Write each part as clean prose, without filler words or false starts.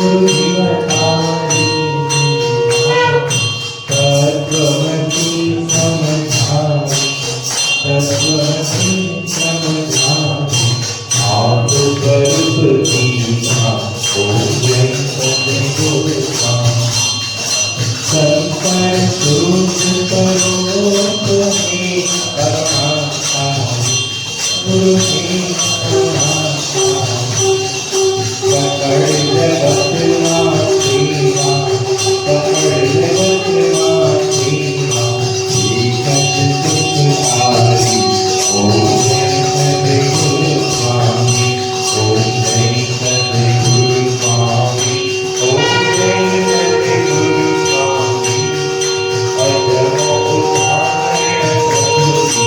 गुरु जीवतारी तत्वमसि समझाई तत्वमसि समझाई आप स्वरूप दीना ओम जय सद्गुरु संकर सुख करो तुम्हें करुणाकारी गुरु की करुणाकारी पकड़ जगत मातीरा पकड़ जगत मातीरा एकत सुखकारी ओम जय सद्गुरु स्वामी ओम जय सद्गुरु स्वामी ओम जय सद्गुरु स्वामी अजरो उदाहरण प्रभु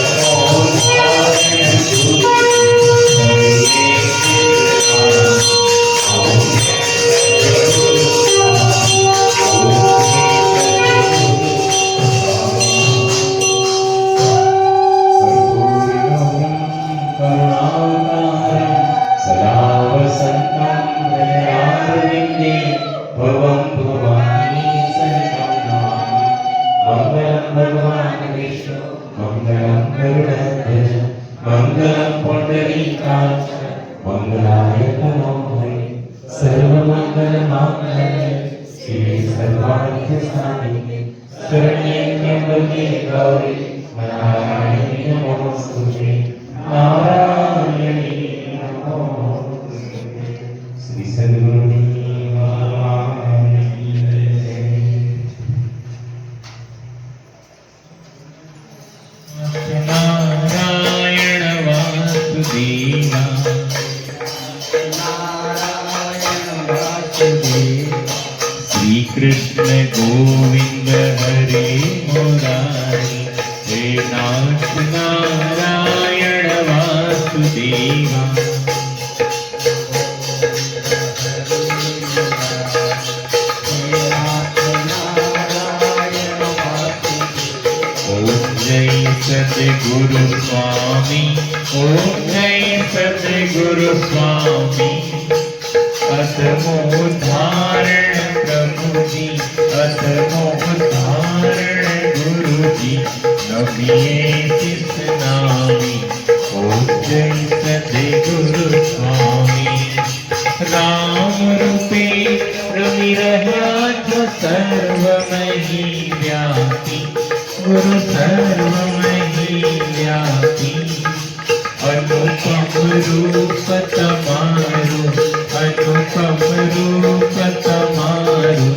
अजरो उदाहरण प्रभु कृष्ण गोविंद हरे मुरारी हे नाथ नारायण वासुदेवा ओम जय सद्गुरु स्वामी ओम जय सद्गुरु स्वामी अधमोधारण प्रभु जी अधमोधारण गुरु जी नबिये तिस नामी ओम जय सद्गुरु स्वामी राम रूपे रवि रहा जो सर्वमयी व्यापी गुरु सर्वमयी व्यापी अनुपम रूप तमारू अनुपम रूप तमारू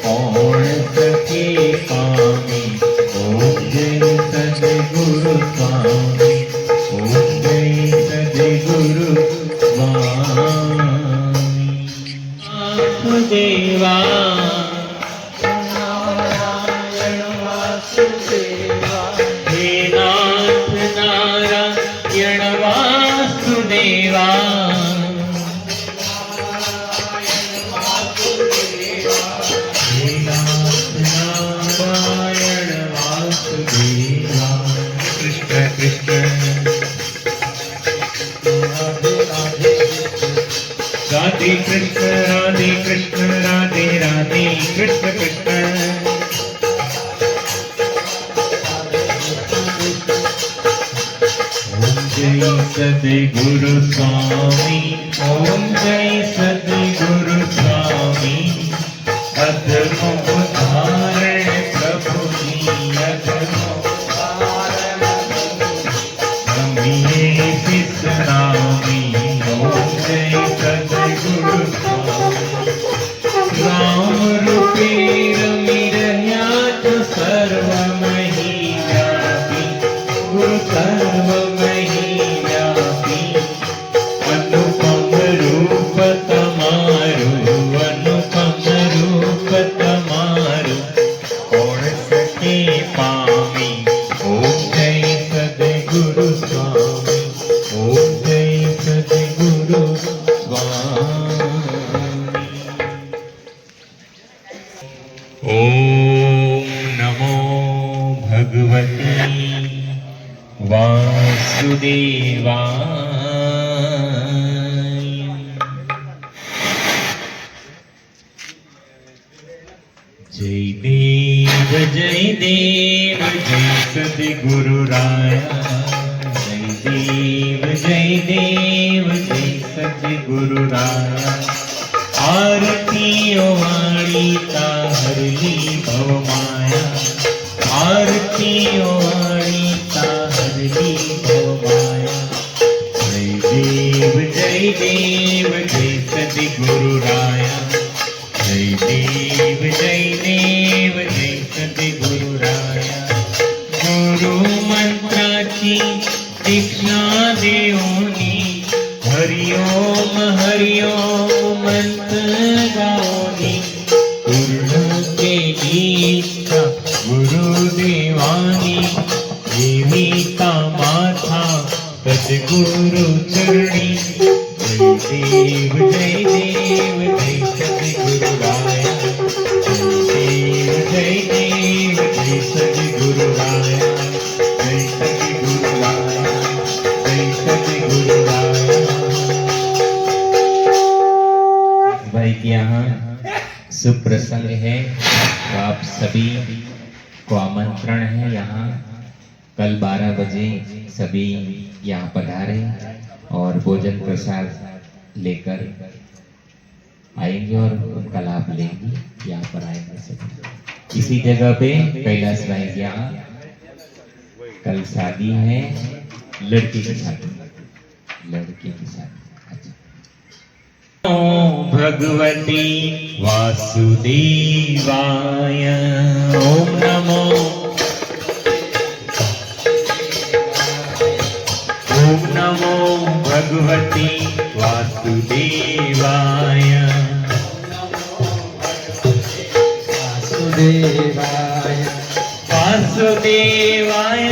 कौन सके पामी ओम जय सद्गुरु स्वामी ओम जय सद्गुरु स्वामी देवा नारायण वासुदेवा हे नाथ नारायण वासुदेवा राधे कृष्ण राधे राधे कृष्ण कृष्ण ओम जय सद्गुरु स्वामी ओम जय सद्गुरु स्वामी अधमोधारण प्रभु जी अधमोधारण नमिये तिस नामी ओम जय सद्गुरु राम रूपे रमि रह्या जो सर्वमयी व्यापी गुरु सर्वमयी व्यापी अनुपम रूप तमारू अनुपम रूप तमारू कौन सके पामी ओम जय सद्गुरु स्वामी ओम जय सद्गुरु स्वामी ओम नमो भगवते वासुदेवाय जय देव जय सद्गुरु राया जय देव जय सद्गुरु राया आरतीओ वाणी ता हरली भव माया आरतीओ वाणी ता हरली भव माया जय देव जय सद्गुरु राया जय देव जय सद्गुरु राया गुरु मंत्राची दीक्षा देवोनी हरि ओम मंत्र गाओनी पूर्ण केली इच्छा गुरुदेवानी देविका माथा सद्गुरु चरणी जय देव जय सद्गुरु राया जय देव जय सद्गुरु राया जय सद्गुरु राया जय सद्गुरु राया। भाई के यहाँ सुप्रसंग है तो आप सभी को आमंत्रण है यहाँ कल 12 बजे सभी यहाँ पधारे और भोजन प्रसाद लेकर आएंगे और उनका लाभ लेंगे। यहाँ पर आएंगे सभी इसी जगह पे कैलाश भाई के यहाँ कल शादी है लड़की के साथ भगवती वासुदेवाय ओम नमो भगवती वासुदेवाय वासुदेवाय